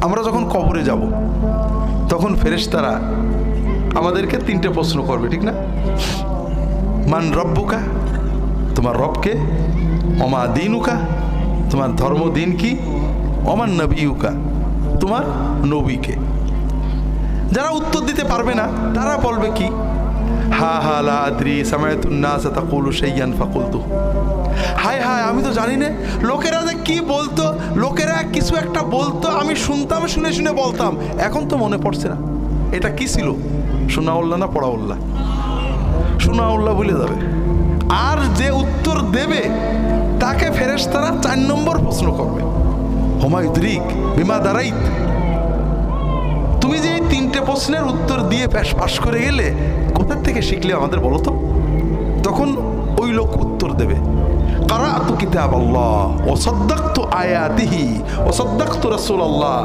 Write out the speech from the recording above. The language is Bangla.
আমরা যখন কবরে যাব তখন ফেরেশতারা আমাদেরকে তিনটে প্রশ্ন করবে, ঠিক না? মান রব্বুকা, তোমার রবকে, অমা দিনুকা, তোমার ধর্ম দিন কি, অমান নবীউকা, তোমার নবীকে। যারা উত্তর দিতে পারবে না তারা বলবে কি, হা হা লা আদ্রি সামায়াতুন নাস তাকুলু শাইয়ান ফাকুলতু, হায় হায় আমি তো জানি না লোকেরা যে কি বলতো, লোকেরা কিছু একটা বলতো, আমি শুনতাম, শুনে শুনে বলতাম, এখন তো মনে পড়ছে না এটা কি ছিল। শোনাউল্লাহ না পড়াউল্লাহ? শোনাউল্লাহ বলে যাবে। আর যে উত্তর দেবে তাকে ফেরেশতারা 4 নম্বর প্রশ্ন করবে, হুমায়ুদ্রিক বিমা দারাইত, তুমি যে এই 3টে প্রশ্নের উত্তর দিয়ে পাশ করে গেলে কোথা থেকে শিখলে আমাদের বলো তো। তখন ওই লোক উত্তর দেবে, কারাতু কিতাব আল্লাহ ওয়া সাদ্দাকতু আয়াতিহি ওয়া সাদ্দাকতু রাসূলুল্লাহ।